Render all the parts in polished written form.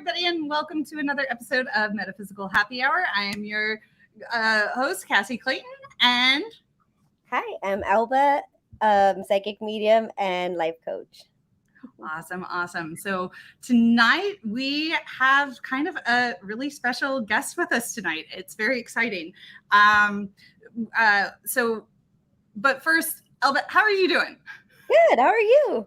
everybody, and welcome to another episode of Metaphysical Happy Hour. I am your host, Cassie Clayton, and... Hi, I'm Elba, psychic medium and life coach. Awesome. So tonight we have kind of a really special guest with us tonight. It's very exciting. But first, Elba, how are you doing? Good. How are you?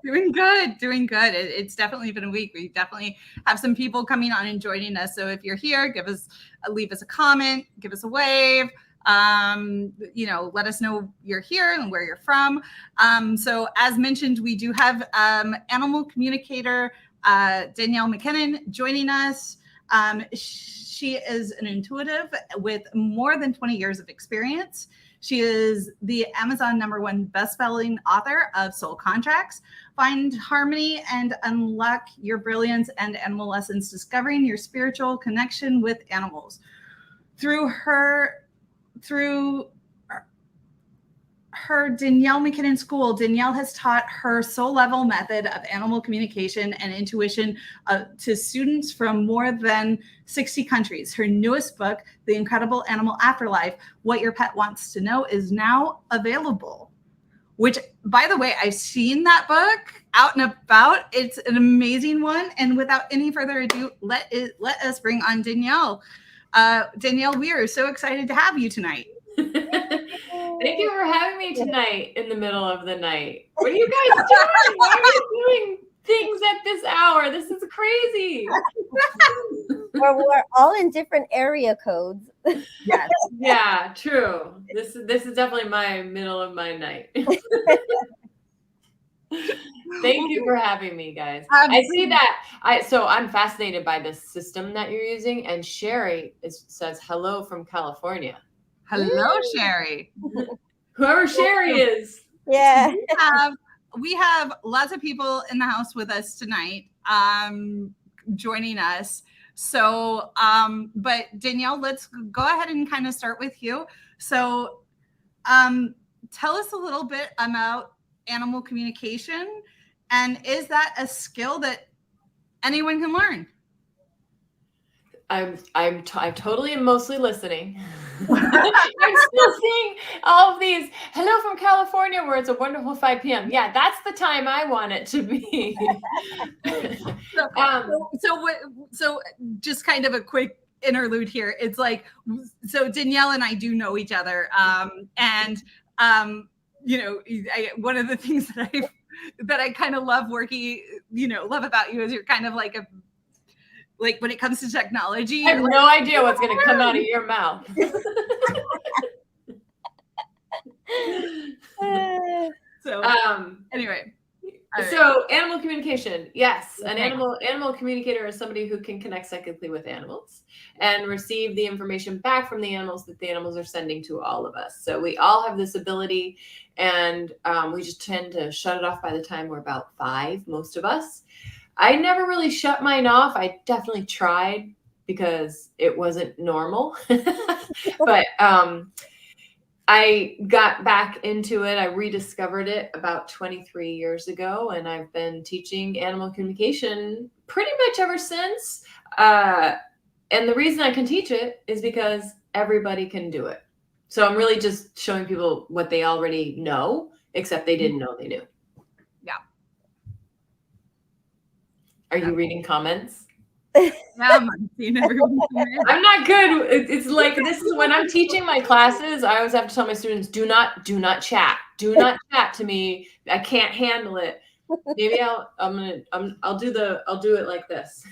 Doing good. It's definitely been a week. We definitely have some people coming on and joining us. So if you're here, leave us a comment, give us a wave. Let us know you're here and where you're from. So as mentioned, we do have Animal Communicator Danielle MacKinnon joining us. She is an intuitive with more than 20 years of experience. She is the Amazon #1 best-selling author of Soul Contracts, Find Harmony and Unlock Your Brilliance and Animal Lessons, Discovering Your Spiritual Connection with Animals. Through her Danielle MacKinnon School, Danielle has taught her soul level method of animal communication and intuition to students from more than 60 countries. Her newest book, The Incredible Animal Afterlife, What Your Pet Wants to Know, is now available. Which, by the way, I've seen that book out and about. It's an amazing one. And without any further ado, let us bring on Danielle. Danielle, we are so excited to have you tonight. Thank you for having me tonight in the middle of the night. What are you guys doing? Why are you doing things at this hour? This is crazy. We're all in different area codes. Yes. Yeah, true. This is definitely my middle of my night. Thank you for having me, guys. I see that. So I'm fascinated by this system that you're using, and Sherry says hello from California. Hello, Sherry. Whoever Sherry is. Yeah. We have lots of people in the house with us tonight, joining us. So, but Danielle, let's go ahead and kind of start with you. So, tell us a little bit about animal communication, and is that a skill that anyone can learn? I'm totally and mostly listening. I'm still seeing all of these hello from California where it's a wonderful 5 p.m. Yeah, that's the time I want it to be. So just kind of a quick interlude here. It's like, so Danielle and I do know each other. One of the things that I kind of love love about you is you're kind of like when it comes to technology. I have no idea what's going to come out of your mouth. Anyway. So animal communication. Yes. An animal communicator is somebody who can connect psychically with animals and receive the information back from the animals that the animals are sending to all of us. So we all have this ability, and we just tend to shut it off by the time we're about 5, most of us. I never really shut mine off. I definitely tried because it wasn't normal. But I got back into it. I rediscovered it about 23 years ago, and I've been teaching animal communication pretty much ever since. And the reason I can teach it is because everybody can do it. So I'm really just showing people what they already know, except they didn't know they knew. Yeah. Are you reading comments? I'm seeing everyone. I'm not good. It's like, this is when I'm teaching my classes, I always have to tell my students, do not chat. Do not chat to me. I can't handle it. Maybe I'll do it like this.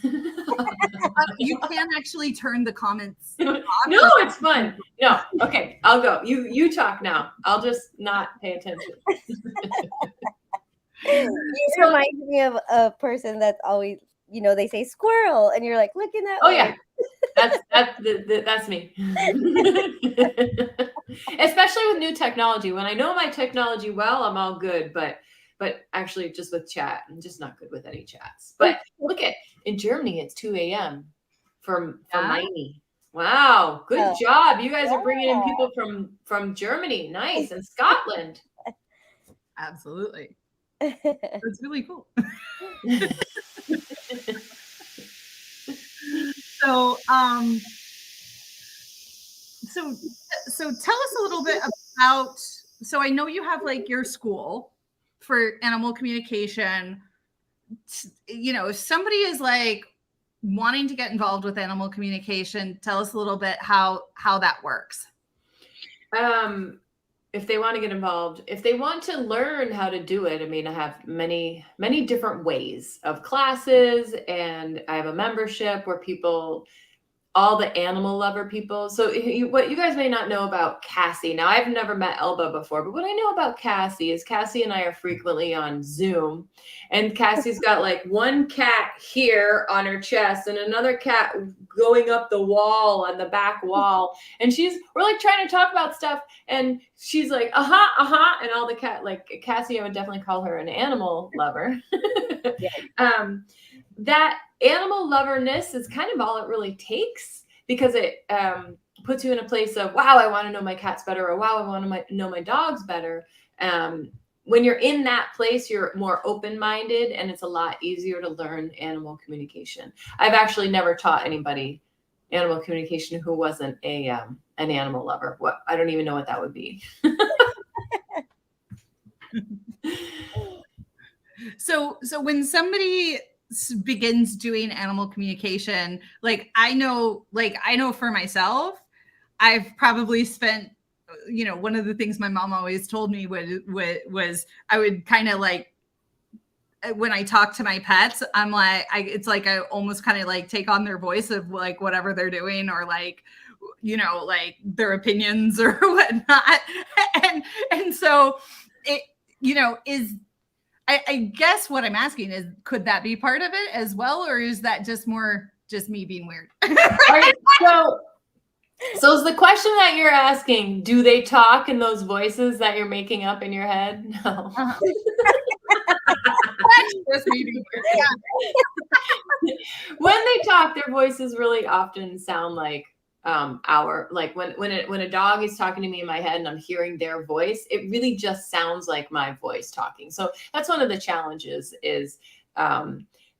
You can actually turn the comments off. No, it's fun. No. Okay, I'll go. You talk now. I'll just not pay attention. You remind me of a person that's always, they say squirrel, and you're like looking at. Oh yeah, that's me. Especially with new technology. When I know my technology well, I'm all good. But actually, just with chat, I'm just not good with any chats. But look in Germany, it's 2 a.m. for Miney. Wow, good job. You guys are bringing in people from Germany. Nice. And Scotland. Absolutely. That's really cool. So, so tell us a little bit about, so I know you have like your school for animal communication. You know, if somebody is like wanting to get involved with animal communication, tell us a little bit how that works. If they want to get involved, if they want to learn how to do it, I mean, I have many different ways of classes, and I have a membership where people, all the animal lover people. So what you guys may not know about Cassie. Now, I've never met Elba before, but what I know about Cassie is Cassie and I are frequently on Zoom, and Cassie's got like one cat here on her chest and another cat going up the wall on the back wall. And we're like trying to talk about stuff, and she's like, and all the cat, like Cassie, I would definitely call her an animal lover. That animal loverness is kind of all it really takes, because it puts you in a place of, wow, I want to know my cats better, or wow, I want to know my dogs better. When you're in that place, you're more open-minded, and it's a lot easier to learn animal communication. I've actually never taught anybody animal communication who wasn't an animal lover. I don't even know what that would be. So when somebody begins doing animal communication, like I know for myself, I've probably spent, you know, one of the things my mom always told me was I would kind of like, when I talk to my pets, I'm like, it's like I almost kind of like take on their voice of like whatever they're doing, or like, you know, like their opinions or whatnot. And so it, you know, I guess what I'm asking is, could that be part of it as well? Or is that just me being weird? Right. So is the question that you're asking, do they talk in those voices that you're making up in your head? No. That's just me being weird. Yeah. When they talk, their voices really often sound like like when a dog is talking to me in my head and I'm hearing their voice, it really just sounds like my voice talking. So that's one of the challenges is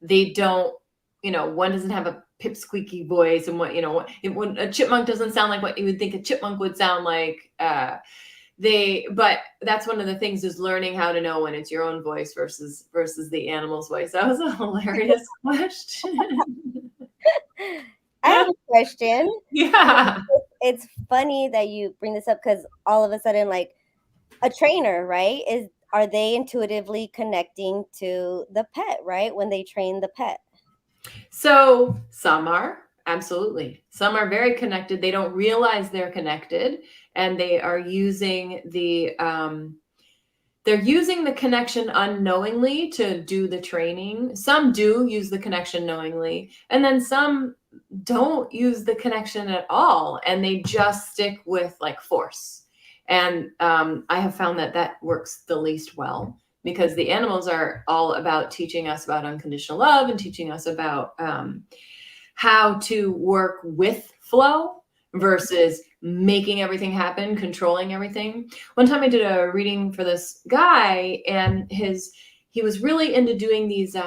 they don't, you know, one doesn't have a pipsqueaky voice, and when a chipmunk doesn't sound like what you would think a chipmunk would sound like. But that's one of the things, is learning how to know when it's your own voice versus the animal's voice. That was a hilarious question. I have a question. Yeah. It's funny that you bring this up, because all of a sudden, like a trainer, right? Are they intuitively connecting to the pet, right? When they train the pet. So some are, absolutely. Some are very connected. They don't realize they're connected, and they are using they're using the connection unknowingly to do the training. Some do use the connection knowingly, and then some don't use the connection at all, and they just stick with like force. And I have found that works the least well, because the animals are all about teaching us about unconditional love and teaching us about how to work with flow versus making everything happen, controlling everything. One time I did a reading for this guy, and he was really into doing these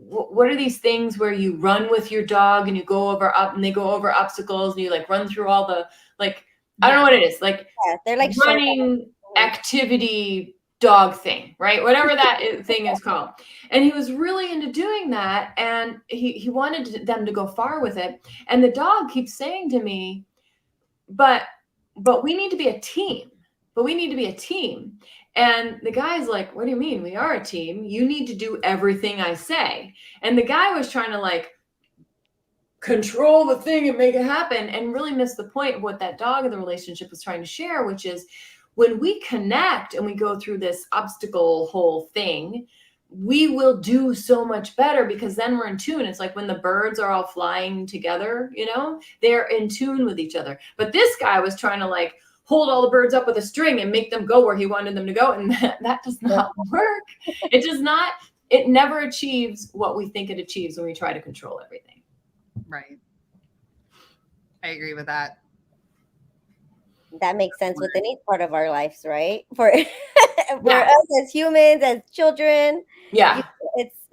what are these things where you run with your dog and you go over obstacles, and you like run through all the, like, I don't know what it is, like, Yeah, they're like running activity dog thing, right? Whatever that thing is called. And he was really into doing that, and he wanted them to go far with it. And the dog keeps saying to me, but we need to be a team. But we need to be a team. And the guy's like, what do you mean? We are a team. You need to do everything I say. And the guy was trying to like control the thing and make it happen, and really missed the point of what that dog in the relationship was trying to share, which is, when we connect and we go through this obstacle whole thing, we will do so much better, because then we're in tune. It's like when the birds are all flying together, you know, they're in tune with each other. But this guy was trying to like hold all the birds up with a string and make them go where he wanted them to go. And that does not work. It does not, it never achieves what we think it achieves when we try to control everything. Right. I agree with that. That makes sense with any part of our lives, right? For us as humans, as children. Yeah.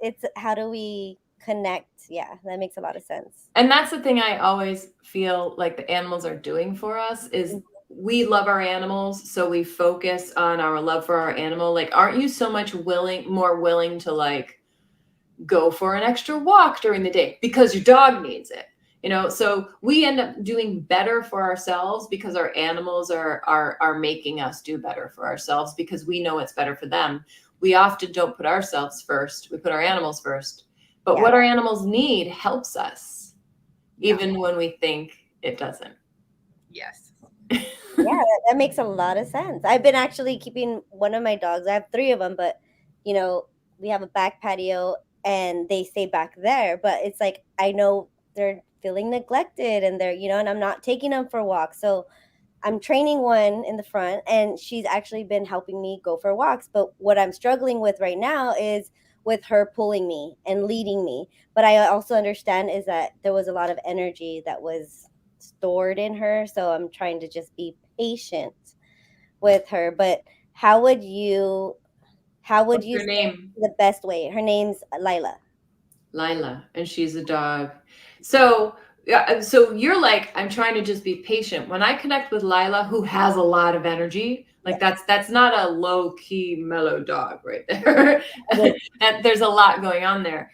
It's how do we connect. Yeah, that makes a lot of sense. And that's the thing I always feel like the animals are doing for us is we love our animals, so we focus on our love for our animal. Like, aren't you so much more willing to like go for an extra walk during the day because your dog needs it? You know, so we end up doing better for ourselves because our animals are making us do better for ourselves because we know it's better for them. We often don't put ourselves first. We put our animals first. But what our animals need helps us, even when we think it doesn't. Yes. Yeah, that makes a lot of sense. I've been actually keeping one of my dogs. I have 3 of them, but you know, we have a back patio and they stay back there. But it's like I know they're feeling neglected and they're, and I'm not taking them for walks. So I'm training one in the front and she's actually been helping me go for walks. But what I'm struggling with right now is with her pulling me and leading me. But I also understand is that there was a lot of energy that was stored in her. So I'm trying to just be patient with her. But how would you What's say her name? the best way? Her name's Lila, and she's a dog. So you're like, I'm trying to just be patient. When I connect with Lila, who has a lot of energy, like that's not a low key mellow dog right there. And there's a lot going on there.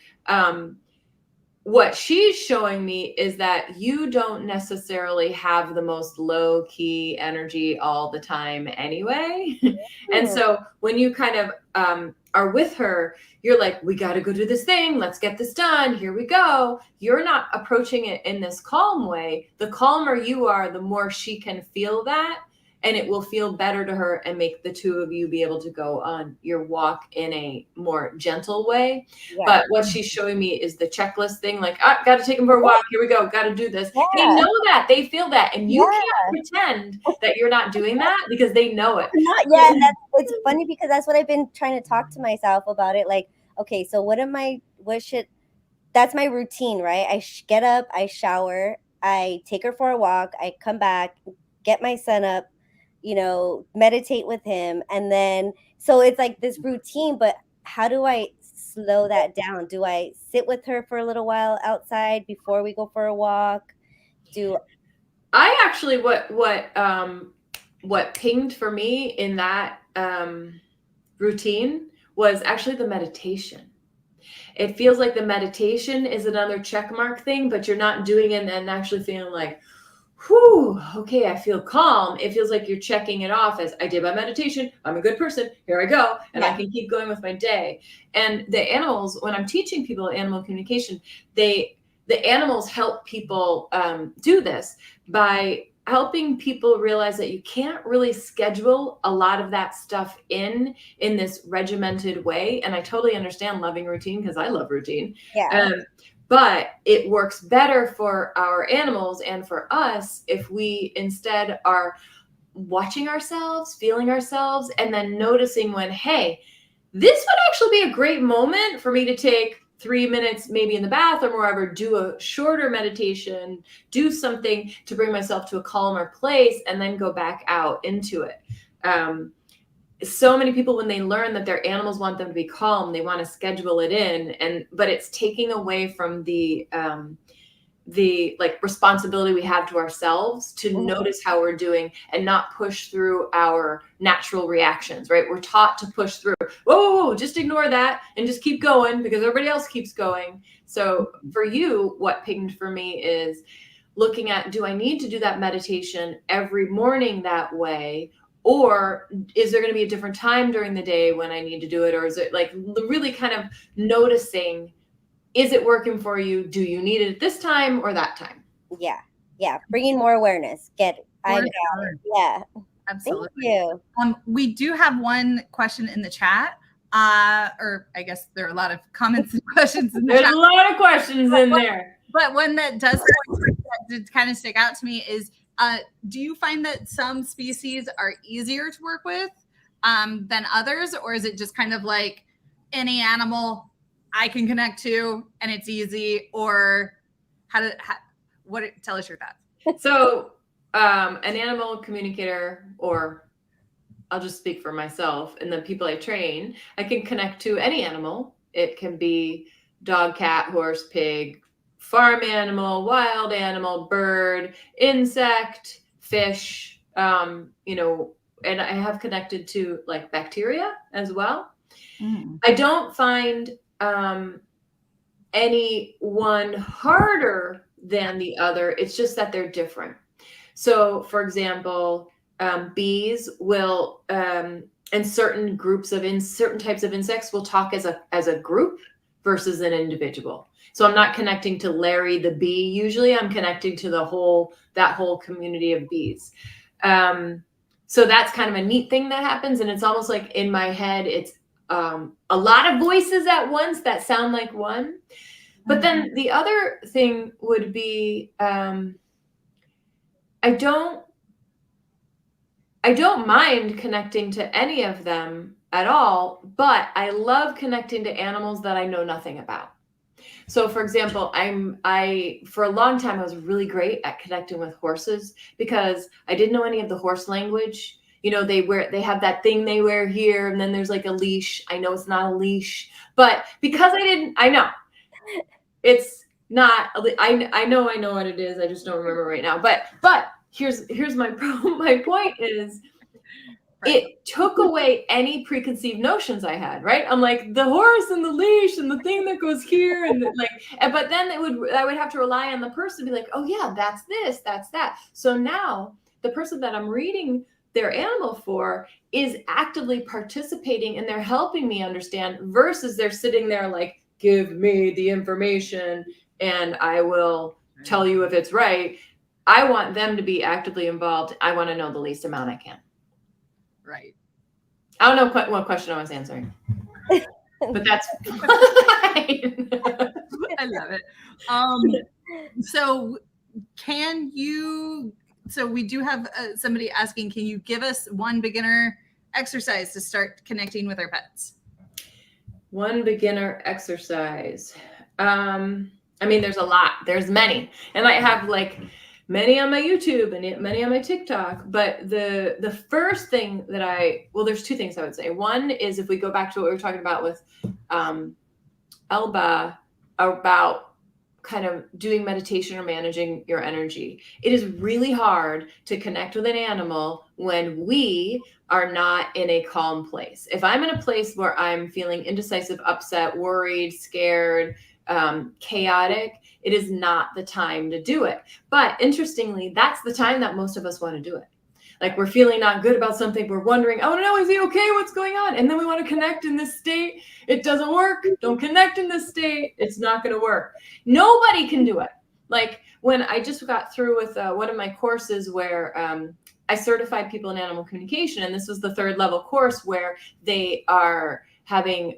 What she's showing me is that you don't necessarily have the most low key energy all the time anyway. And so when you kind of are with her, you're like, we got to go do this thing. Let's get this done. Here we go. You're not approaching it in this calm way. The calmer you are, the more she can feel that. And it will feel better to her and make the two of you be able to go on your walk in a more gentle way. Yeah. But what she's showing me is the checklist thing, like, got to take him for a walk. Here we go. Got to do this. Yeah. They know that. They feel that. And you can't pretend that you're not doing that because they know it. Not yet. It's funny because that's what I've been trying to talk to myself about it. Like, okay, so that's my routine, right? I get up, I shower, I take her for a walk, I come back, get my son up, meditate with him. And then, so it's like this routine, but how do I slow that down? Do I sit with her for a little while outside before we go for a walk? I actually, what pinged for me in that routine was actually the meditation. It feels like the meditation is another check mark thing, but you're not doing it and actually feeling like, whew, okay, I feel calm. It feels like you're checking it off as I did my meditation. I'm a good person. Here I go. And I can keep going with my day. And the animals, when I'm teaching people animal communication, the animals help people do this by helping people realize that you can't really schedule a lot of that stuff in this regimented way. And I totally understand loving routine because I love routine. Yeah. But it works better for our animals and for us if we instead are watching ourselves, feeling ourselves, and then noticing when, hey, this would actually be a great moment for me to take 3 minutes, maybe in the bathroom or wherever, do a shorter meditation, do something to bring myself to a calmer place, and then go back out into it. So many people, when they learn that their animals want them to be calm, they want to schedule it in, but it's taking away from the like responsibility we have to ourselves to notice how we're doing and not push through our natural reactions, right? We're taught to push through. Whoa, just ignore that and just keep going because everybody else keeps going. So for you, what pinged for me is looking at, do I need to do that meditation every morning that way? Or is there going to be a different time during the day when I need to do it? Or is it like really kind of noticing, is it working for you? Do you need it at this time or that time? Yeah. Bringing more awareness. Get it. Yeah. Absolutely. Thank you. We do have one question in the chat. Or I guess there are a lot of comments and questions in the chat. There's a lot of questions in there. But one that does did kind of stick out to me is, do you find that some species are easier to work with than others? Or is it just kind of like any animal I can connect to and it's easy? Or tell us your thoughts. So an animal communicator, or I'll just speak for myself and the people I train, I can connect to any animal. It can be dog, cat, horse, pig, farm animal, wild animal, bird, insect, fish, you know, and I have connected to like bacteria as well. I don't find any one harder than the other. It's just that they're different. So, for example, bees will, and certain groups of certain types of insects will talk as a group versus an individual. So I'm not connecting to Larry the bee. Usually, I'm connecting to that whole community of bees. So that's kind of a neat thing that happens, and it's almost like in my head, it's a lot of voices at once that sound like one. But then the other thing would be, I don't mind connecting to any of them at all, but I love connecting to animals that I know nothing about. So for example, for a long time, I was really great at connecting with horses because I didn't know any of the horse language. You know, they have that thing they wear here, and then there's like a leash. I know it's not a leash, but because I know it's not, I know what it is. I just don't remember right now. But here's my point is, it took away any preconceived notions I had, right? I'm like, the horse and the leash and the thing that goes here but then I would have to rely on the person to be like, oh yeah, that's this, that's that. So now the person that I'm reading their animal for is actively participating, and they're helping me understand versus they're sitting there like, give me the information and I will tell you if it's right. I want them to be actively involved. I want to know the least amount I can. Right. I don't know what question I was answering, but that's fine. I love it. So we do have somebody asking, can you give us one beginner exercise to start connecting with our pets? One beginner exercise. I mean, there's a lot. There's many. And I have like many on my YouTube and many on my TikTok. But the first thing there's two things I would say. One is, if we go back to what we were talking about with Elba, about kind of doing meditation or managing your energy. It is really hard to connect with an animal when we are not in a calm place. If I'm in a place where I'm feeling indecisive, upset, worried, scared, chaotic, it is not the time to do it. But interestingly, that's the time that most of us want to do it. Like, we're feeling not good about something. We're wondering, oh no, is he okay? What's going on? And then we want to connect in this state. It doesn't work. Don't connect in this state. It's not going to work. Nobody can do it. Like, when I just got through with one of my courses where I certified people in animal communication, and this was the 3rd level course where they are having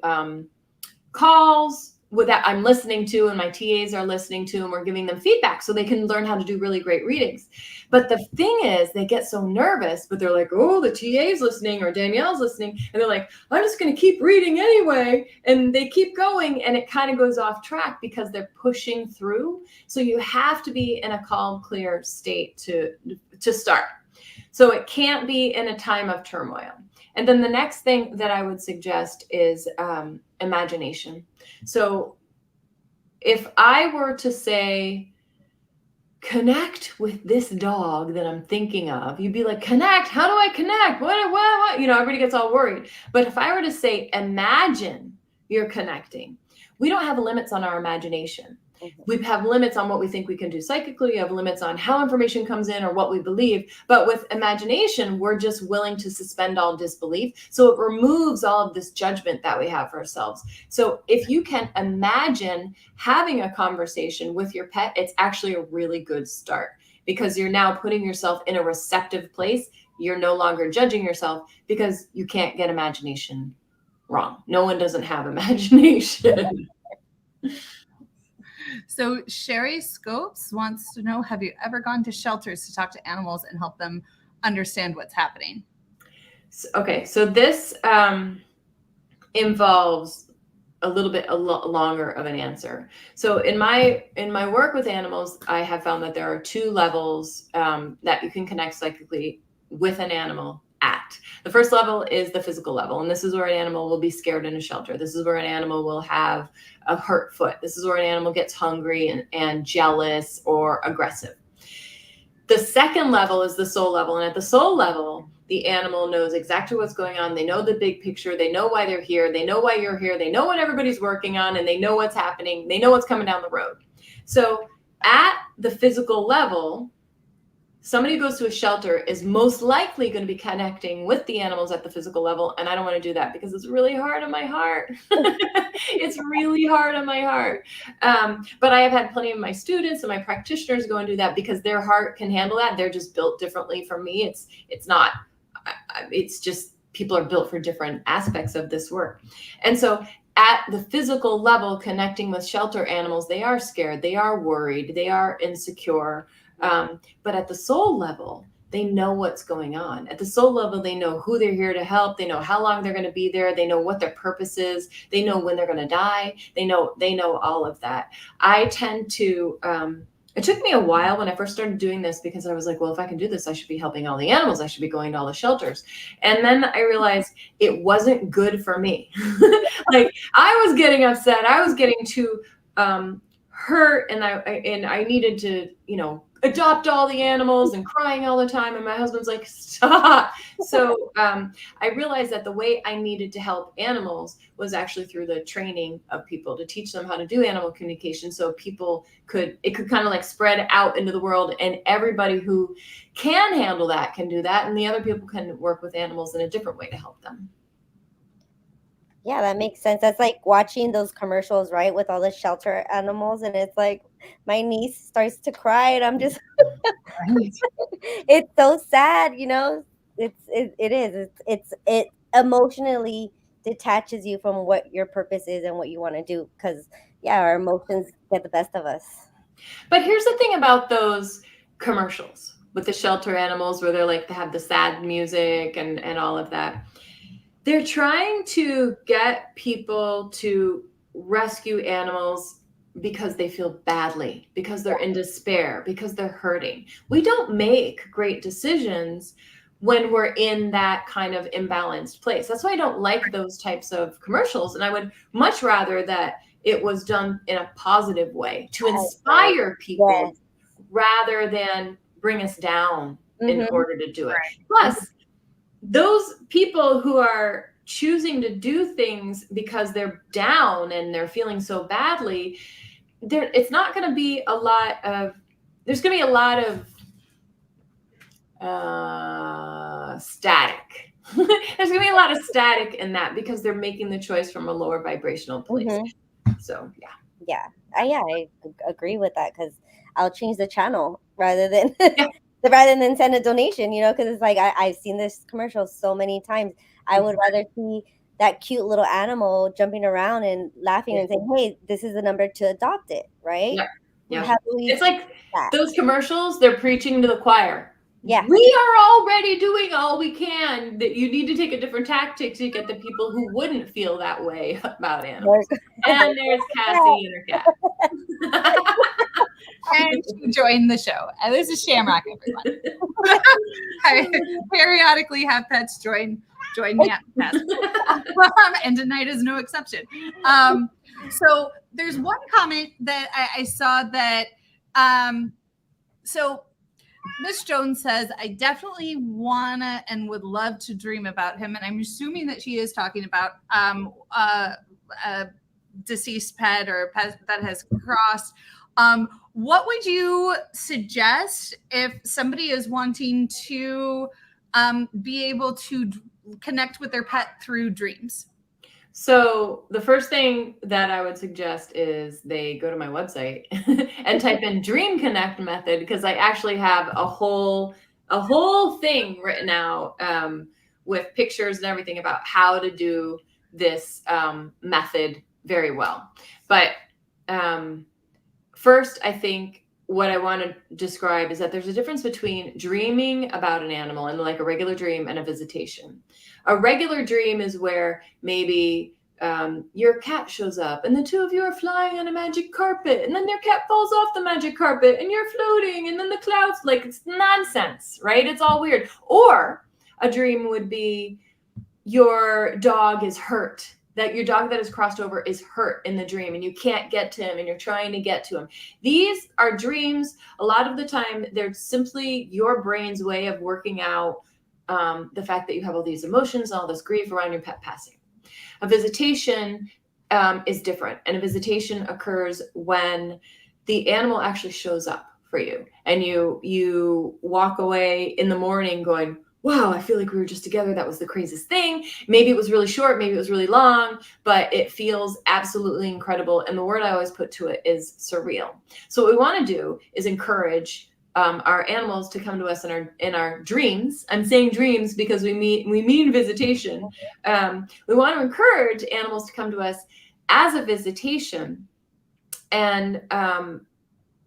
calls that I'm listening to, and my TAs are listening to, and we're giving them feedback so they can learn how to do really great readings. But the thing is, they get so nervous, but they're like, oh, the TA's listening or Danielle's listening. And they're like, I'm just going to keep reading anyway. And they keep going, and it kind of goes off track because they're pushing through. So you have to be in a calm, clear state to start. So it can't be in a time of turmoil. And then the next thing that I would suggest is imagination. So if I were to say, connect with this dog that I'm thinking of, you'd be like, connect? How do I connect? What? You know, everybody gets all worried. But if I were to say, imagine you're connecting, we don't have limits on our imagination. We have limits on what we think we can do psychically. We have limits on how information comes in or what we believe. But with imagination, we're just willing to suspend all disbelief. So it removes all of this judgment that we have for ourselves. So if you can imagine having a conversation with your pet, it's actually a really good start, because you're now putting yourself in a receptive place. You're no longer judging yourself, because you can't get imagination wrong. No one doesn't have imagination. So Sherry Scopes wants to know, have you ever gone to shelters to talk to animals and help them understand what's happening? Okay, so this involves a little bit longer of an answer. So in my work with animals, I have found that there are 2 levels that you can connect psychically with an animal at. The first level is the physical level, and this is where an animal will be scared in a shelter. This is where an animal will have a hurt foot. This is where an animal gets hungry and jealous or aggressive. The second level is the soul level, and at the soul level, the animal knows exactly what's going on. They know the big picture. They know why they're here. They know why you're here. They know what everybody's working on, and they know what's happening. They know what's coming down the road. So at the physical level, somebody who goes to a shelter is most likely going to be connecting with the animals at the physical level. And I don't want to do that because it's really hard on my heart. It's really hard on my heart. But I have had plenty of my students and my practitioners go and do that because their heart can handle that. They're just built differently from me. It's just people are built for different aspects of this work. And so at the physical level, connecting with shelter animals, they are scared, they are worried, they are insecure. But at the soul level, they know what's going on. At the soul level, they know who they're here to help. They know how long they're going to be there. They know what their purpose is. They know when they're going to die. They know all of that. I tend to, it took me a while when I first started doing this because I was like, well, if I can do this, I should be helping all the animals. I should be going to all the shelters. And then I realized it wasn't good for me. Like I was getting upset. I was getting too hurt, and I needed to, adopt all the animals and crying all the time. And my husband's like, stop. So I realized that the way I needed to help animals was actually through the training of people to teach them how to do animal communication. So it could kind of like spread out into the world, and everybody who can handle that can do that. And the other people can work with animals in a different way to help them. Yeah, that makes sense. That's like watching those commercials, right, with all the shelter animals, and it's like my niece starts to cry, and I'm just, it's so sad, It emotionally detaches you from what your purpose is and what you want to do, because our emotions get the best of us. But here's the thing about those commercials with the shelter animals, where they have the sad music and all of that. They're trying to get people to rescue animals because they feel badly, because they're in despair, because they're hurting. We don't make great decisions when we're in that kind of imbalanced place. That's why I don't like those types of commercials. And I would much rather that it was done in a positive way to inspire people rather than bring us down in order to do it. Plus, those people who are choosing to do things because they're down and they're feeling so badly, it's not going to be a lot of, there's going to be a lot of static. There's going to be a lot of static in that because they're making the choice from a lower vibrational place. So, I agree with that, because I'll change the channel rather than send a donation, because it's like I've seen this commercial so many times. I would rather see that cute little animal jumping around and laughing and saying, hey, this is the number to adopt it, right? Yeah. It's like those commercials, they're preaching to the choir. Yeah. We are already doing all we can. That you need to take a different tactic to get the people who wouldn't feel that way about animals. And there's Cassie and her cat. And she joined the show. And this is Shamrock, everyone. I periodically have pets join me at the pet. And tonight is no exception. So there's one comment that I saw that so Miss Jones says, I definitely wanna and would love to dream about him. And I'm assuming that she is talking about a deceased pet or a pet that has crossed. What would you suggest if somebody is wanting to be able to connect with their pet through dreams? So the first thing that I would suggest is they go to my website and type in Dream Connect method, because I actually have a whole thing written out with pictures and everything about how to do this method very well. But first, I think what I want to describe is that there's a difference between dreaming about an animal and like a regular dream and a visitation. A regular dream is where maybe your cat shows up and the two of you are flying on a magic carpet, and then your cat falls off the magic carpet and you're floating, and then the clouds, like, it's nonsense, right? It's all weird. Or a dream would be your dog is hurt, that your dog that has crossed over is hurt in the dream and you can't get to him and you're trying to get to him. These are dreams. A lot of the time, they're simply your brain's way of working out the fact that you have all these emotions, all this grief around your pet passing. A visitation is different. And a visitation occurs when the animal actually shows up for you and you walk away in the morning going, wow, I feel like we were just together. That was the craziest thing. Maybe it was really short, maybe it was really long, but it feels absolutely incredible. And the word I always put to it is surreal. So what we want to do is encourage our animals to come to us in our dreams. I'm saying dreams because we mean visitation. We want to encourage animals to come to us as a visitation, and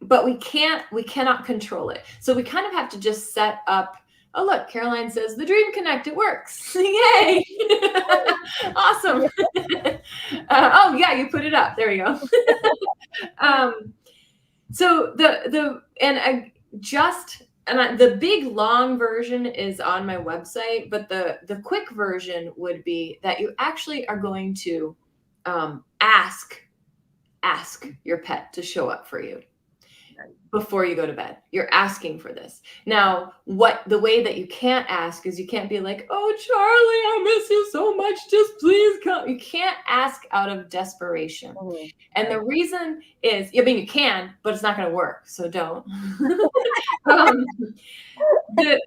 but we cannot control it. So we kind of have to just set up. Oh, look, Caroline says the Dream Connect, it works. Yay. Awesome. Oh yeah, you put it up. There you go. So the big long version is on my website, but the quick version would be that you actually are going to ask your pet to show up for you before you go to bed. You're asking for this. Now, the way that you can't ask is you can't be like, oh, Charlie, I miss you so much. Just please come. You can't ask out of desperation. Mm-hmm. And the reason is, I mean, you can, but it's not going to work. So don't.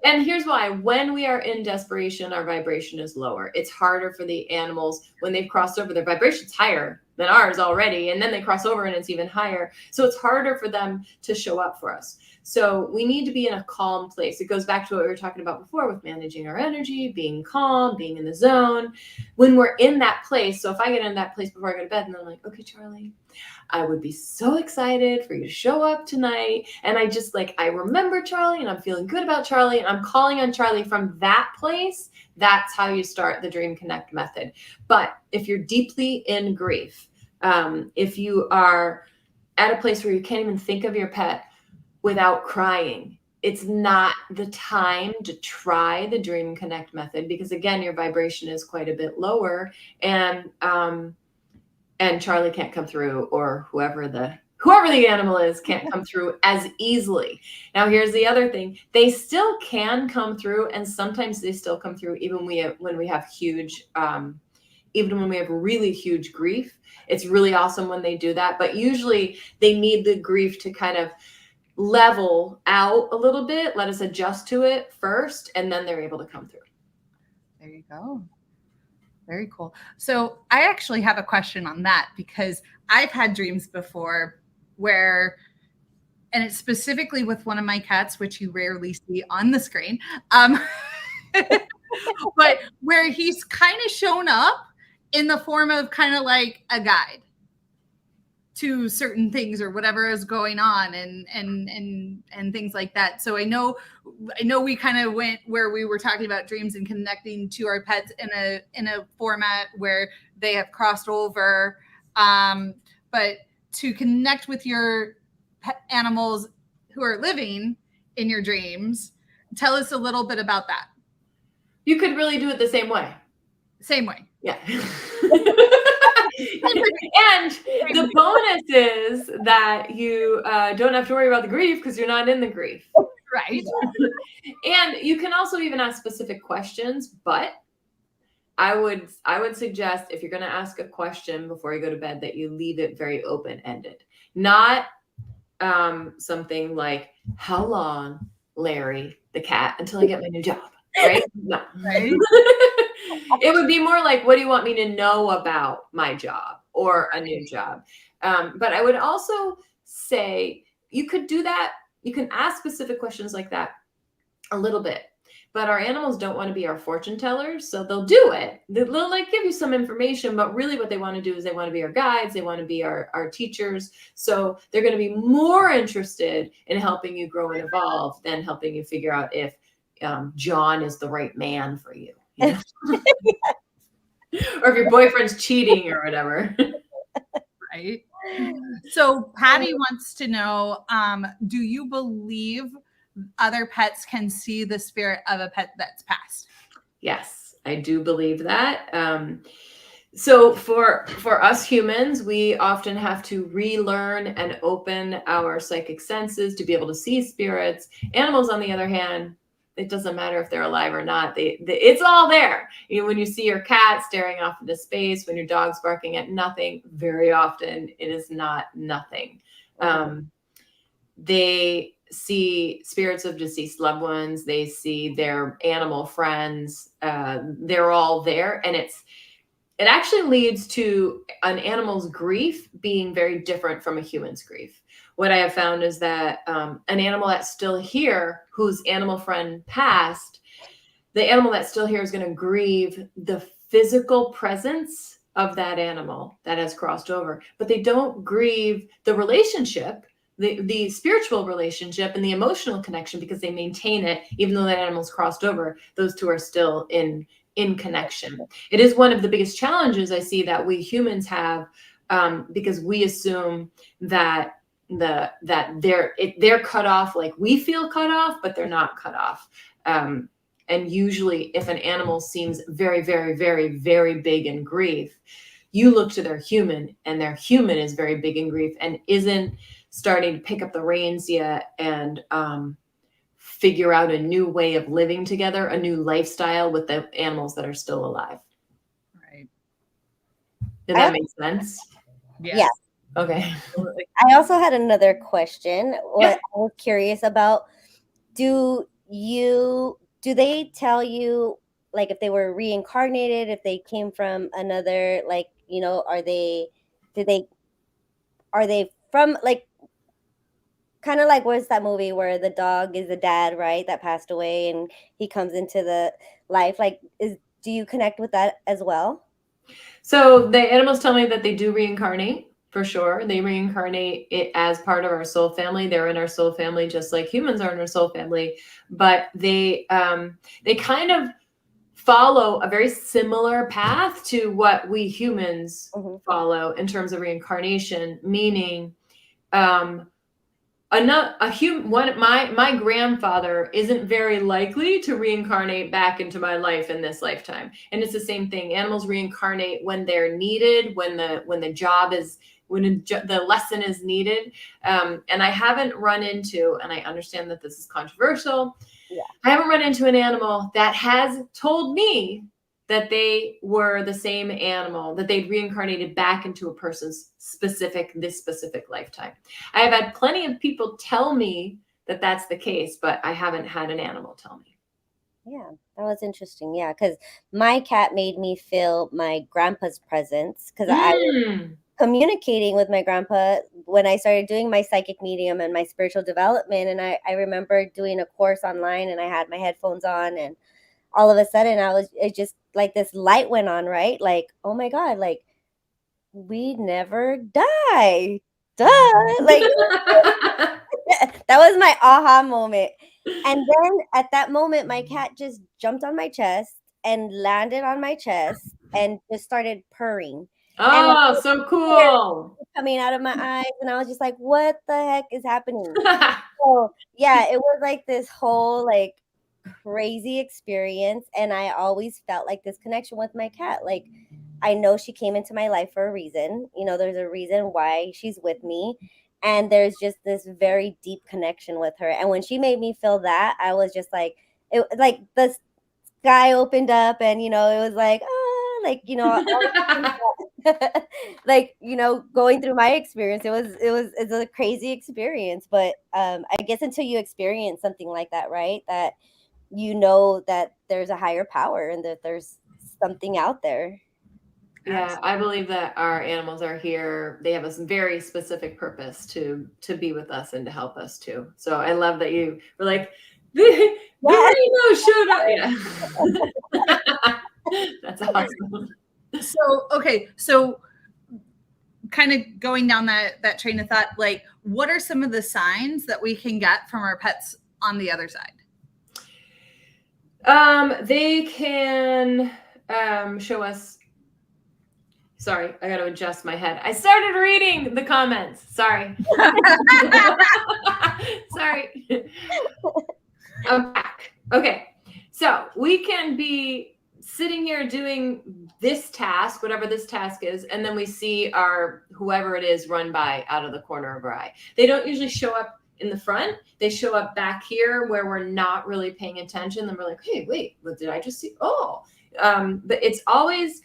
And here's why. When we are in desperation, our vibration is lower. It's harder for the animals when they've crossed over. Their vibration's higher than ours already, and then they cross over and it's even higher. So it's harder for them to show up for us. So we need to be in a calm place. It goes back to what we were talking about before with managing our energy, being calm, being in the zone. When we're in that place, so if I get in that place before I go to bed and I'm like, okay, Charlie, I would be so excited for you to show up tonight. And I remember Charlie and I'm feeling good about Charlie and I'm calling on Charlie from that place. That's how you start the Dream Connect method. But if you're deeply in grief, if you are at a place where you can't even think of your pet without crying, it's not the time to try the Dream Connect method because, again, your vibration is quite a bit lower and Charlie can't come through, or whoever the animal is can't come through as easily. Now, here's the other thing. They still can come through, and sometimes they still come through even when we have really huge grief. It's really awesome when they do that, but usually they need the grief to kind of level out a little bit, let us adjust to it first, and then they're able to come through. There you go. Very cool. So I actually have a question on that because I've had dreams before and it's specifically with one of my cats, which you rarely see on the screen, but where he's kind of shown up in the form of kind of like a guide to certain things or whatever is going on and things like that. So I know we kind of went where we were talking about dreams and connecting to our pets in a format where they have crossed over. But to connect with your pet animals who are living in your dreams, tell us a little bit about that. You could really do it the same way. Same way. Yeah. And the bonus is that you don't have to worry about the grief because you're not in the grief. Right. And you can also even ask specific questions, but I would suggest if you're going to ask a question before you go to bed that you leave it very open-ended. Not something like, how long, Larry, the cat, until I get my new job? Right? No. Right. It would be more like, what do you want me to know about my job or a new job? But I would also say you could do that. You can ask specific questions like that a little bit. But our animals don't want to be our fortune tellers, so they'll do it. They'll like give you some information, but really what they want to do is they want to be our guides. They want to be our teachers. So they're going to be more interested in helping you grow and evolve than helping you figure out if John is the right man for you. You know? Or if your boyfriend's cheating or whatever. Right. So Patty wants to know, do you believe other pets can see the spirit of a pet that's passed? Yes, I do believe that. So for us humans, we often have to relearn and open our psychic senses to be able to see spirits. Animals, on the other hand, it doesn't matter if they're alive or not. It's all there. When you see your cat staring off into space, when your dog's barking at nothing, very often it is not nothing. They see spirits of deceased loved ones. They see their animal friends. They're all there, and it actually leads to an animal's grief being very different from a human's grief. What I have found is that an animal that's still here, whose animal friend passed, the animal that's still here is going to grieve the physical presence of that animal that has crossed over, but they don't grieve the relationship, the spiritual relationship and the emotional connection, because they maintain it. Even though that animal's crossed over, those two are still in connection. It is one of the biggest challenges I see that we humans have, because we assume that they're cut off, like we feel cut off, but they're not cut off. And usually if an animal seems very, very, very, very big in grief, you look to their human, and their human is very big in grief and isn't starting to pick up the reins yet and figure out a new way of living together, a new lifestyle with the animals that are still alive. Right. Did that make sense? Yes. Okay. I also had another question. What I was curious about, do they tell you, like, if they were reincarnated, if they came from another, like, are they from, like, kind of like, what's that movie where the dog is the dad, right, that passed away and he comes into the life? Like, do you connect with that as well? So the animals tell me that they do reincarnate, for sure. They reincarnate it as part of our soul family. They're in our soul family just like humans are in our soul family, but they kind of follow a very similar path to what we humans follow in terms of reincarnation, meaning my grandfather isn't very likely to reincarnate back into my life in this lifetime. And it's the same thing. Animals reincarnate when they're needed, when the lesson is needed. And I haven't run into, and I understand that this is controversial, I haven't run into an animal that has told me that they were the same animal, that they'd reincarnated back into a person's this specific lifetime. I have had plenty of people tell me that that's the case, but I haven't had an animal tell me. Yeah, that was interesting. Yeah, because my cat made me feel my grandpa's presence, because I was communicating with my grandpa when I started doing my psychic medium and my spiritual development. And I remember doing a course online, and I had my headphones on, and all of a sudden it just, like, this light went on, right? Like, oh my God, like, we never die. Duh. Like, that was my aha moment. And then at that moment, my cat just jumped on my chest and landed on my chest and just started purring. Oh, so cool. Coming out of my eyes. And I was just like, what the heck is happening? So yeah, it was like this whole, like, crazy experience. And I always felt like this connection with my cat. Like, I know she came into my life for a reason. There's a reason why she's with me. And there's just this very deep connection with her. And when she made me feel that, I was just like, the sky opened up, and, it was like, like, like, going through my experience, it's a crazy experience. But I guess until you experience something like that, right, that that there's a higher power and that there's something out there. Yeah, I believe that our animals are here. They have a very specific purpose to be with us and to help us too. So I love that you were like, the rhino showed up. Yeah. That's awesome. So kind of going down that train of thought, like, what are some of the signs that we can get from our pets on the other side? They can show us. Sorry, I got to adjust my head. I started reading the comments. Sorry. Sorry. I'm back. Okay. So we can be sitting here doing this task, whatever this task is, and then we see our whoever it is run by out of the corner of our eye. They don't usually show up in the front. They show up back here where we're not really paying attention. Then we're like, hey, wait, what did I just see? Oh, but it's always,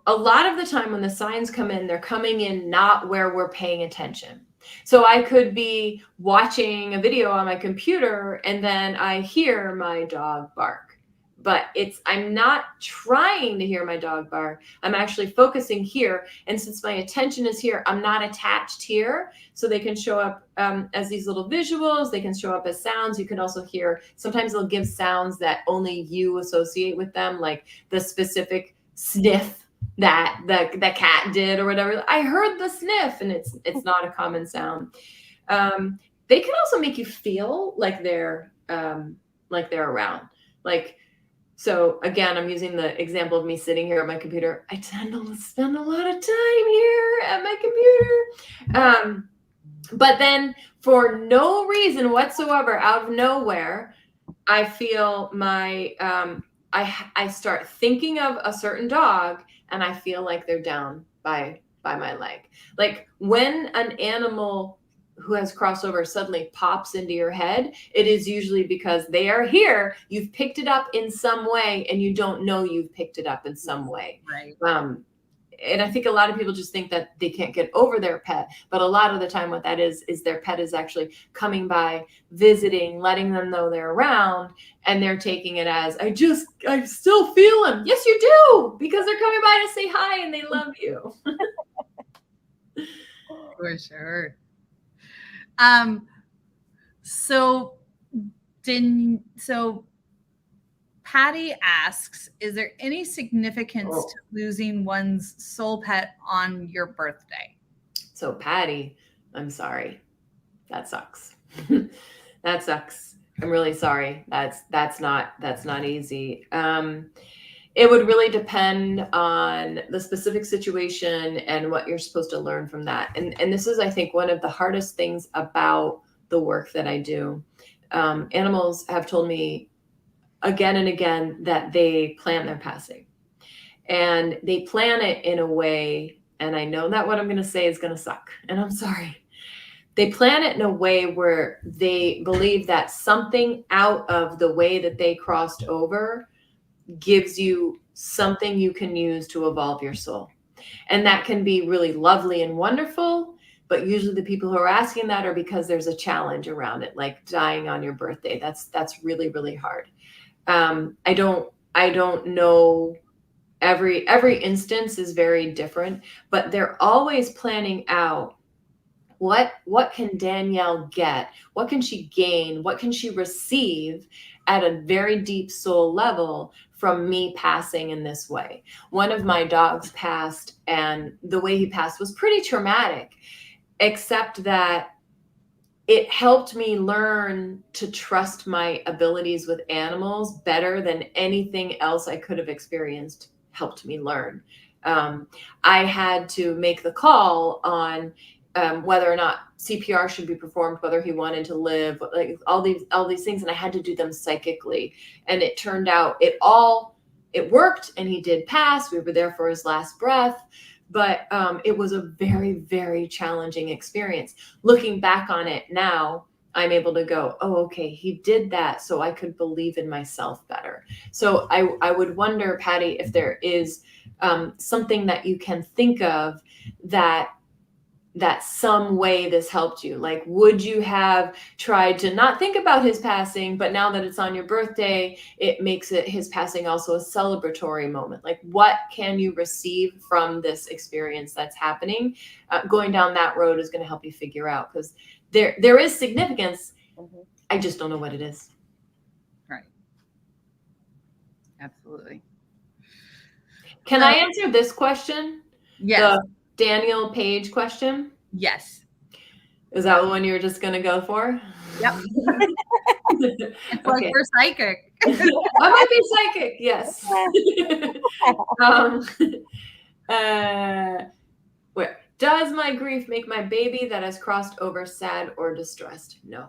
a lot of the time when the signs come in, they're coming in not where we're paying attention. So I could be watching a video on my computer and then I hear my dog bark, but I'm not trying to hear my dog bark. I'm actually focusing here. And since my attention is here, I'm not attached here. So they can show up as these little visuals. They can show up as sounds. You can also hear, sometimes they'll give sounds that only you associate with them, like the specific sniff that the cat did or whatever. I heard the sniff, and it's not a common sound. They can also make you feel like they're around. Like, so again, I'm using the example of me sitting here at my computer. I tend to spend a lot of time here at my computer. But then for no reason whatsoever, out of nowhere, I feel my, I start thinking of a certain dog, and I feel like they're down by my leg. Like when an animal who has crossover suddenly pops into your head, it is usually because they are here. You've picked it up in some way, and you don't know you've picked it up in some way. Right. And I think a lot of people just think that they can't get over their pet, but a lot of the time what that is their pet is actually coming by, visiting, letting them know they're around, and they're taking it as, I still feel them. Yes, you do, because they're coming by to say hi and they love you. For sure. So Patty asks, is there any significance to losing one's soul pet on your birthday? So Patty, I'm sorry. That sucks. That sucks. I'm really sorry. That's not easy. It would really depend on the specific situation and what you're supposed to learn from that. And this is, I think, one of the hardest things about the work that I do. Animals have told me again and again that they plan their passing, and they plan it in a way, and I know that what I'm going to say is going to suck, and I'm sorry. They plan it in a way where they believe that something out of the way that they crossed over gives you something you can use to evolve your soul. And that can be really lovely and wonderful, but usually the people who are asking that are because there's a challenge around it, like dying on your birthday. That's really, really hard. I don't know, every instance is very different, but they're always planning out what can Danielle get? What can she gain? What can she receive at a very deep soul level from me passing in this way? One of my dogs passed, and the way he passed was pretty traumatic, except that it helped me learn to trust my abilities with animals better than anything else I could have experienced helped me learn. I had to make the call on whether or not CPR should be performed, whether he wanted to live, like all these things. And I had to do them psychically. And it turned out it worked, and he did pass. We were there for his last breath. But it was a very, very challenging experience. Looking back on it now, I'm able to go, oh, okay, he did that so I could believe in myself better. So I would wonder, Patty, if there is something that you can think of that some way this helped you. Like, would you have tried to not think about his passing, but now that it's on your birthday, it makes his passing also a celebratory moment? Like, what can you receive from this experience that's happening? Going down that road is going to help you figure out, because there is significance. Mm-hmm. I just don't know what it is. Right. Absolutely. Can I answer this question? Yes. The Daniel Page question? Yes. Is that the one you were just going to go for? Yep. It's like we're psychic. I might be psychic. Yes. Does my grief make my baby that has crossed over sad or distressed? No.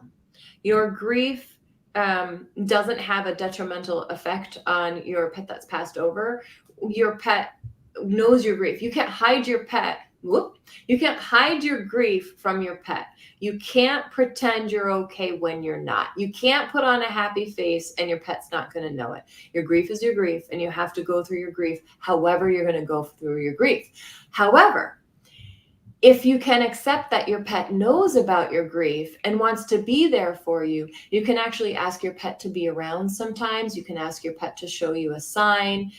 Your grief doesn't have a detrimental effect on your pet that's passed over, your pet knows your grief. You can't hide your pet. You can't hide your grief from your pet. You can't pretend you're okay when you're not. You can't put on a happy face and your pet's not going to know it. Your grief is your grief, and you have to go through your grief however you're going to go through your grief. However, if you can accept that your pet knows about your grief and wants to be there for you, you can actually ask your pet to be around sometimes. You can ask your pet to show you a sign.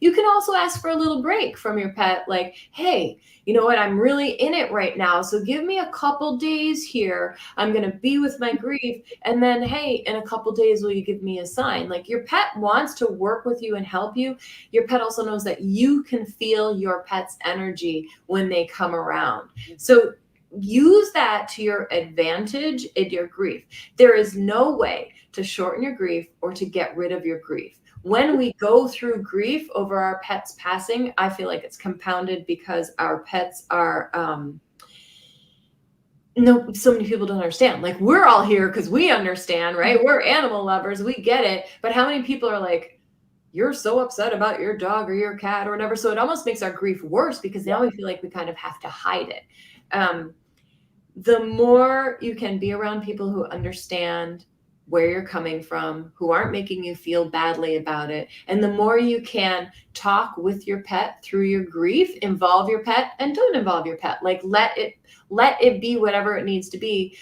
You can also ask for a little break from your pet, like, hey, you know what, I'm really in it right now, so give me a couple days here. I'm going to be with my grief. And then, hey, in a couple days, will you give me a sign? Like, your pet wants to work with you and help you. Your pet also knows that you can feel your pet's energy when they come around. So use that to your advantage in your grief. There is no way to shorten your grief or to get rid of your grief. When we go through grief over our pets passing, I feel like it's compounded because our pets are, so many people don't understand. Like, we're all here because we understand, right? We're animal lovers, we get it. But how many people are like, you're so upset about your dog or your cat or whatever? So it almost makes our grief worse because now we feel like we kind of have to hide it. The more you can be around people who understand where you're coming from, who aren't making you feel badly about it, and the more you can talk with your pet through your grief, involve your pet and don't involve your pet, like let it be whatever it needs to be,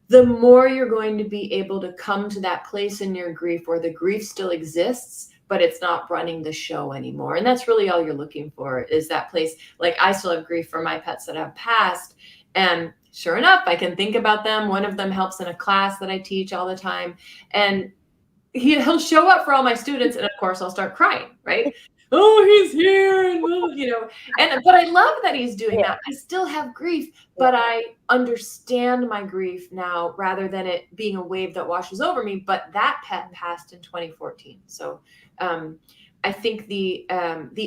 the more you're going to be able to come to that place in your grief where the grief still exists, but it's not running the show anymore. And that's really all you're looking for, is that place. Like, I still have grief for my pets that have passed, and sure enough, I can think about them. One of them helps in a class that I teach all the time. And he'll show up for all my students. And of course, I'll start crying, right? Oh, he's here. And, but I love that he's doing that. I still have grief, but I understand my grief now rather than it being a wave that washes over me. But that pet passed in 2014. So I think the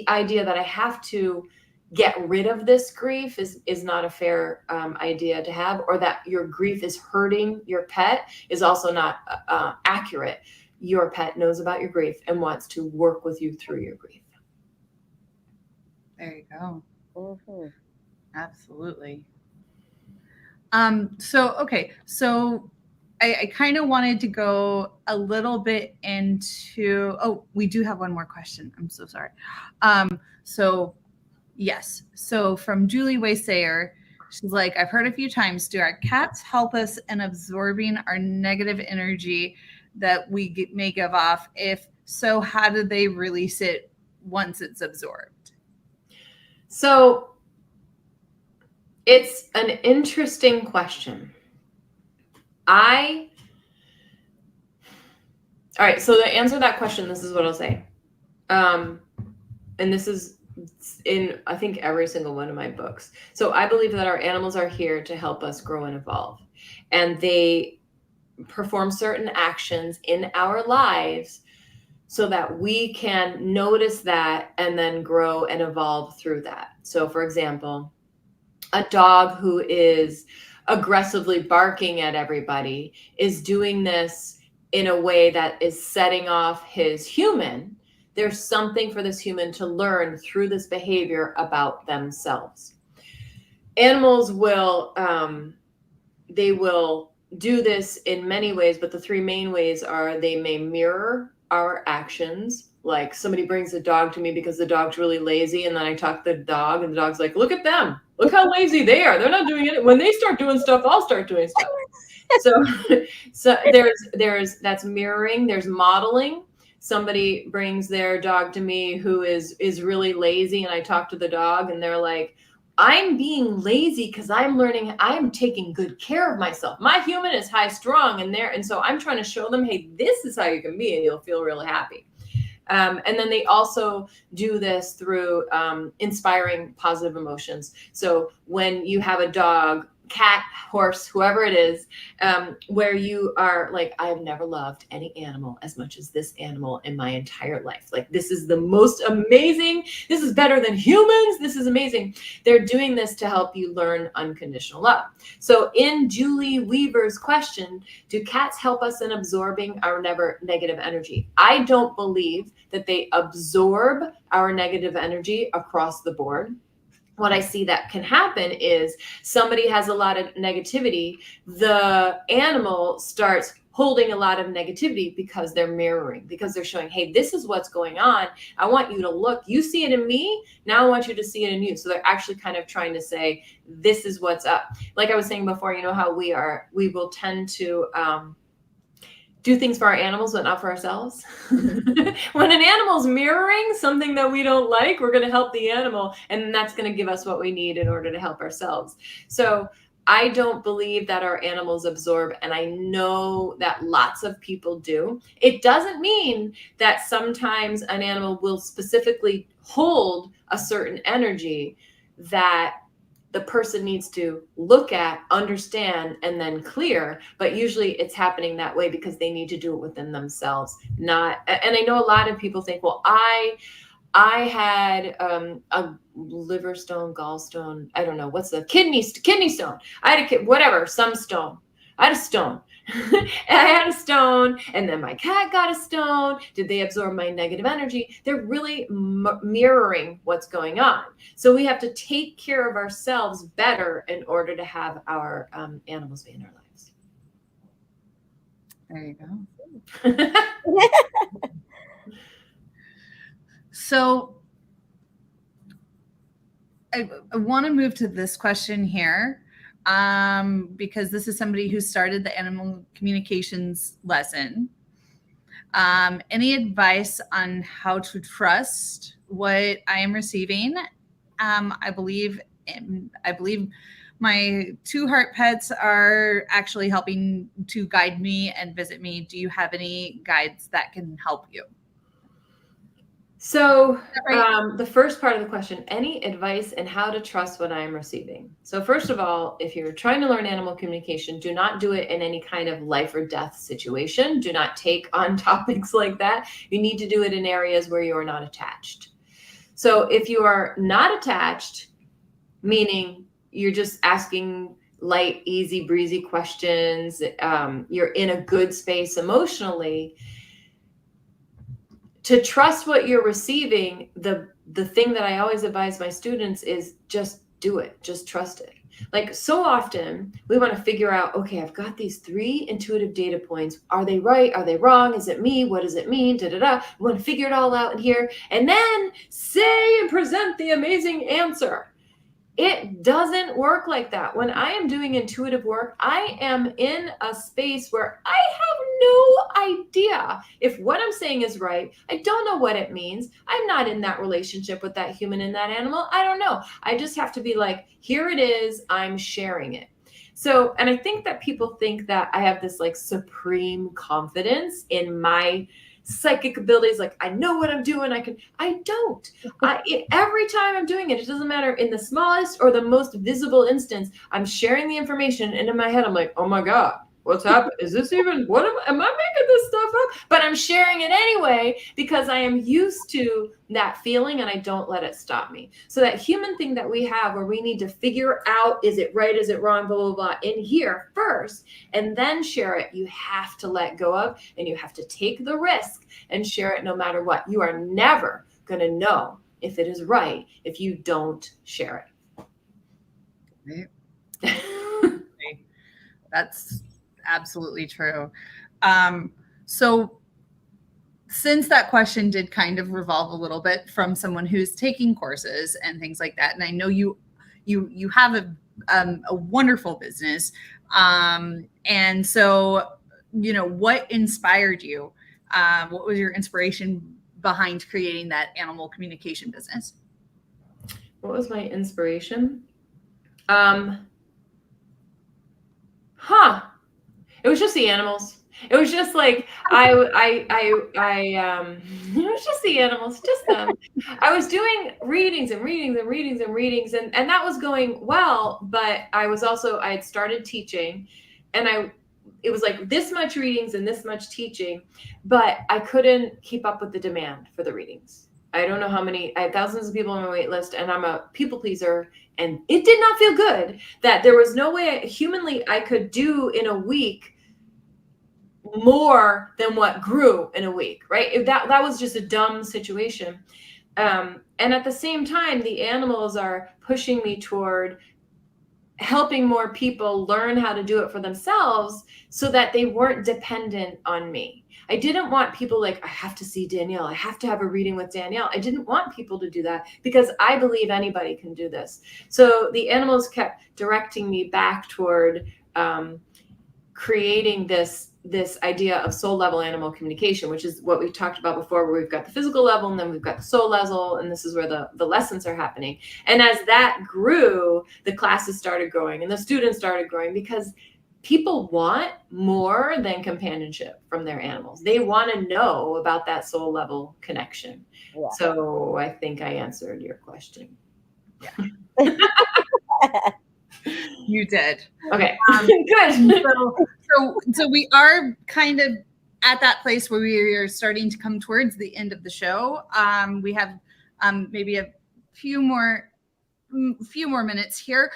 idea that I have to get rid of this grief is not a fair idea to have, or that your grief is hurting your pet is also not accurate. Your pet knows about your grief and wants to work with you through your grief. There you go. Mm-hmm. Absolutely. So I kind of wanted to go a little bit into, we do have one more question. I'm so sorry. Yes. So from Julie Waysayer, she's like, I've heard a few times, do our cats help us in absorbing our negative energy that we may give off? If so, how do they release it once it's absorbed? So it's an interesting question. All right. So to answer that question, this is what I'll say. And this is in, I think, every single one of my books. So I believe that our animals are here to help us grow and evolve. And they perform certain actions in our lives so that we can notice that and then grow and evolve through that. So, for example, a dog who is aggressively barking at everybody is doing this in a way that is setting off his human. There's something for this human to learn through this behavior about themselves. Animals will, they will do this in many ways, but the three main ways are they may mirror our actions. Like, somebody brings a dog to me because the dog's really lazy, and then I talk to the dog, and the dog's like, look at them. Look how lazy they are. They're not doing it. When they start doing stuff, I'll start doing stuff. So there's that's mirroring. There's modeling. Somebody brings their dog to me who is really lazy, and I talk to the dog, and they're like, I'm being lazy because I'm learning, I'm taking good care of myself. My human is high strung, and so I'm trying to show them, hey, this is how you can be, and you'll feel really happy. And then they also do this through inspiring positive emotions. So when you have a dog cat, horse, whoever it is, where you are like, I've never loved any animal as much as this animal in my entire life. Like, this is the most amazing. This is better than humans. This is amazing. They're doing this to help you learn unconditional love. So in Julie Weaver's question, do cats help us in absorbing our negative energy? I don't believe that they absorb our negative energy across the board. What I see that can happen is somebody has a lot of negativity. The animal starts holding a lot of negativity because they're mirroring, because they're showing, hey, this is what's going on. I want you to look. You see it in me. Now I want you to see it in you. So they're actually kind of trying to say, this is what's up. Like I was saying before, you know how we will tend to do things for our animals, but not for ourselves. When an animal's mirroring something that we don't like, we're going to help the animal, and that's going to give us what we need in order to help ourselves. So I don't believe that our animals absorb, and I know that lots of people do. It doesn't mean that sometimes an animal will specifically hold a certain energy that the person needs to look at, understand, and then clear. But usually it's happening that way because they need to do it within themselves. And I know a lot of people think, well, I had a liver stone, gallstone, I don't know, what's the kidney stone. I had some stone. I had a stone. I had a stone, and then my cat got a stone. Did they absorb my negative energy? They're really mirroring what's going on. So we have to take care of ourselves better in order to have our animals be in our lives. There you go. So I want to move to this question here. Because this is somebody who started the animal communications lesson. Any advice on how to trust what I am receiving? I believe my 2 heart pets are actually helping to guide me and visit me. Do you have any guides that can help you? So the first part of the question, any advice in how to trust what I am receiving? So first of all, if you're trying to learn animal communication, do not do it in any kind of life or death situation. Do not take on topics like that. You need to do it in areas where you are not attached. So if you are not attached, meaning you're just asking light, easy, breezy questions, you're in a good space emotionally, to trust what you're receiving, the thing that I always advise my students is just do it. Just trust it. Like, so often we want to figure out, okay, I've got these 3 intuitive data points. Are they right? Are they wrong? Is it me? What does it mean? We want to figure it all out in here and then say and present the amazing answer. It doesn't work like that. When I am doing intuitive work, I am in a space where I have no idea if what I'm saying is right. I don't know what it means. I'm not in that relationship with that human and that animal. I don't know. I just have to be like, here it is. I'm sharing it. So, and I think that people think that I have this like supreme confidence in my psychic abilities, like I know what I'm doing. I don't. Every time I'm doing it, it doesn't matter in the smallest or the most visible instance, I'm sharing the information, and in my head I'm like, oh my God, what's happened? Is this even, what am I making this stuff up? But I'm sharing it anyway because I am used to that feeling and I don't let it stop me. So that human thing that we have where we need to figure out, is it right, is it wrong, blah, blah, blah, in here first, and then share it, you have to let go of, and you have to take the risk and share it no matter what. You are never going to know if it is right if you don't share it. That's absolutely true. So since that question did kind of revolve a little bit from someone who's taking courses and things like that, and I know you have a wonderful business, and so, you know, what inspired you? What was your inspiration behind creating that animal communication business? What was my inspiration? It was just the animals. It was just like it was just the animals, just them. I was doing readings and that was going well, but I had started teaching, and it was like this much readings and this much teaching, but I couldn't keep up with the demand for the readings. I don't know how many, I had thousands of people on my wait list, and I'm a people pleaser, and it did not feel good that there was no way humanly I could do in a week more than what grew in a week, right? That was just a dumb situation. And at the same time, the animals are pushing me toward helping more people learn how to do it for themselves so that they weren't dependent on me. I didn't want people like, I have to see Danielle. I have to have a reading with Danielle. I didn't want people to do that because I believe anybody can do this. So the animals kept directing me back toward creating this idea of soul level animal communication, which is what we talked about before, where we've got the physical level and then we've got the soul level, and this is where the lessons are happening. And as that grew, the classes started growing and the students started growing because people want more than companionship from their animals. They want to know about that soul level connection. Yeah. So I think I answered your question. Yeah. You did. Okay. Good. So we are kind of at that place where we are starting to come towards the end of the show. We have maybe a few more minutes here.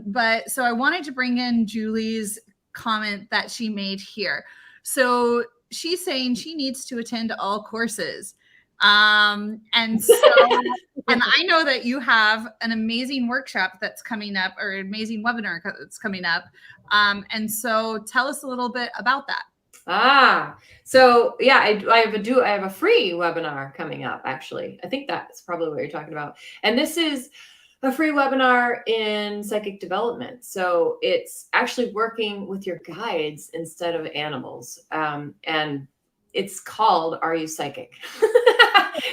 But so I wanted to bring in Julie's comment that she made here. So she's saying she needs to attend all courses. And so, and I know that you have an amazing workshop that's coming up, or an amazing webinar that's coming up. And so tell us a little bit about that. So yeah, I have a free webinar coming up, actually. I think that's probably what you're talking about. And this is a free webinar in psychic development. So it's actually working with your guides instead of animals. And it's called, Are You Psychic?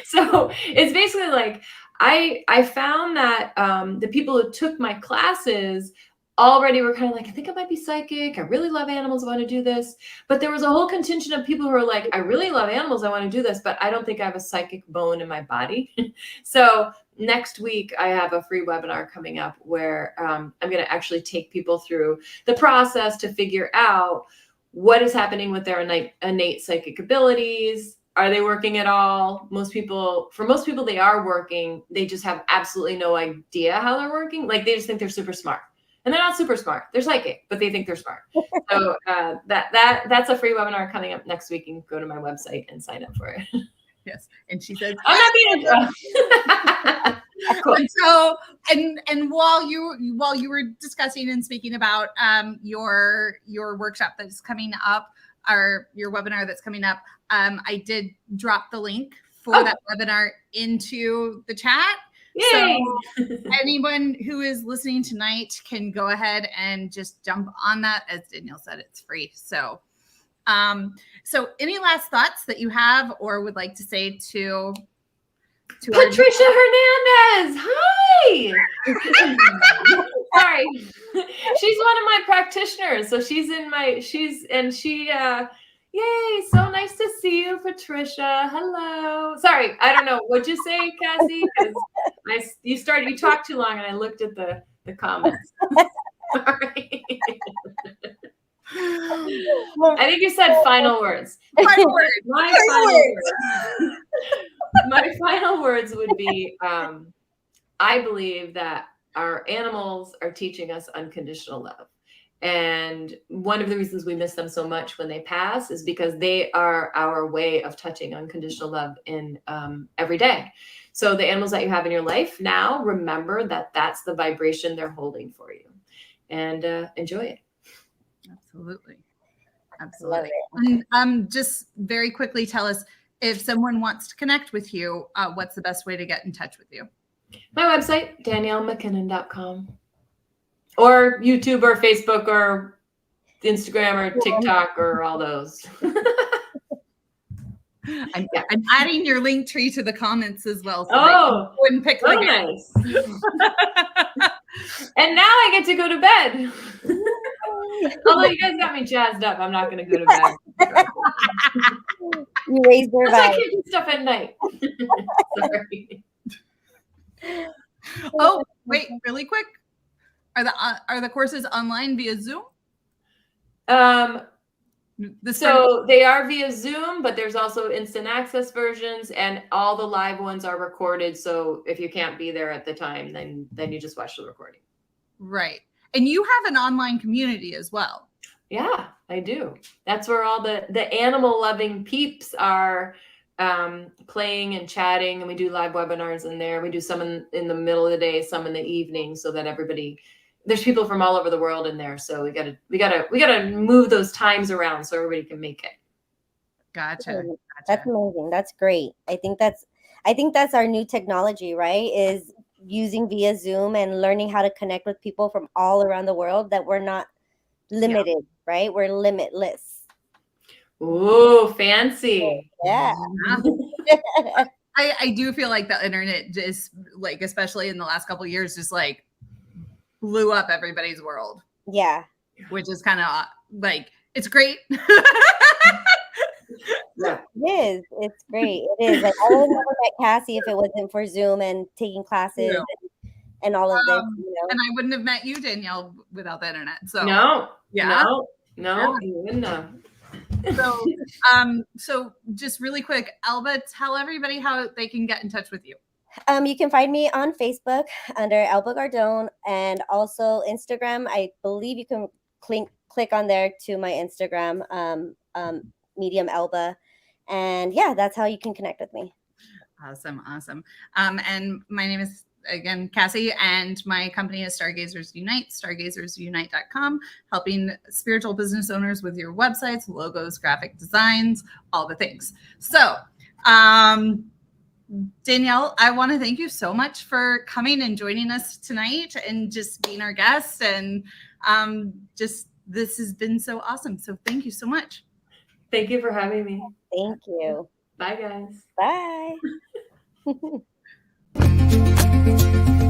So it's basically like, I found that the people who took my classes already were kind of like, I think I might be psychic. I really love animals. I want to do this. But there was a whole contingent of people who are like, I really love animals. I want to do this, but I don't think I have a psychic bone in my body. So next week, I have a free webinar coming up where I'm going to actually take people through the process to figure out what is happening with their innate psychic abilities. Are they working at all? For most people, they are working. They just have absolutely no idea how they're working. Like they just think they're super smart. And they're not super smart. They're psychic, but they think they're smart. So that's a free webinar coming up next week. You can go to my website and sign up for it. Yes. And she says, I'm not being cool. And so, and while you were discussing and speaking about your workshop that's coming up, or your webinar that's coming up, I did drop the link for that webinar into the chat. Yay. So anyone who is listening tonight can go ahead and just jump on that. As Danielle said, it's free. So, so any last thoughts that you have or would like to say to Patricia Hernandez? Hi. Sorry. She's one of my practitioners. So yay, so nice to see you, Patricia. Hello. Sorry, I don't know. What'd you say, Cassie? You talked too long and I looked at the comments. Sorry. I think you said final words. My final words would be, I believe that our animals are teaching us unconditional love. And one of the reasons we miss them so much when they pass is because they are our way of touching unconditional love in every day. So the animals that you have in your life now, remember that that's the vibration they're holding for you, and enjoy it. Absolutely. And just very quickly tell us, if someone wants to connect with you, what's the best way to get in touch with you? My website, DanielleMacKinnon.com. Or YouTube or Facebook or Instagram or TikTok or all those. I'm adding your link tree to the comments as well. So wouldn't pick so nice. And now I get to go to bed. Although you guys got me jazzed up, I'm not going to go to bed. You raised their I vibe. can't do stuff at night. Sorry. Oh, wait, really quick. Are the courses online via Zoom? So they are via Zoom, but there's also instant access versions, and all the live ones are recorded. So if you can't be there at the time, then you just watch the recording. Right. And you have an online community as well. Yeah, I do. That's where all the animal loving peeps are playing and chatting, and we do live webinars in there. We do some in the middle of the day, some in the evening, so that there's people from all over the world in there. So we gotta move those times around so everybody can make it. Gotcha. That's amazing. That's great. I think that's our new technology, right? Is using via Zoom and learning how to connect with people from all around the world, that we're not limited, right? We're limitless. Ooh, fancy. Yeah. I do feel like the internet just, like, especially in the last couple of years, just like blew up everybody's world. Yeah. Which is kind of like, it's great. Yeah. It is. It's great. It is. Like, I would have never met Cassie if it wasn't for Zoom and taking classes and all of this. You know? And I wouldn't have met you, Danielle, without the internet. So No, you wouldn't have. So just really quick, Elba, tell everybody how they can get in touch with you. You can find me on Facebook under Elba Gardon, and also Instagram. I believe you can click on there to my Instagram, Medium Elba. And yeah, that's how you can connect with me. Awesome. And my name is, again, Cassie, and my company is Stargazers Unite, stargazersunite.com, helping spiritual business owners with your websites, logos, graphic designs, all the things. So, Danielle, I want to thank you so much for coming and joining us tonight and just being our guest. And this has been so awesome. So thank you so much. Thank you for having me. Thank you. Bye, guys. Bye.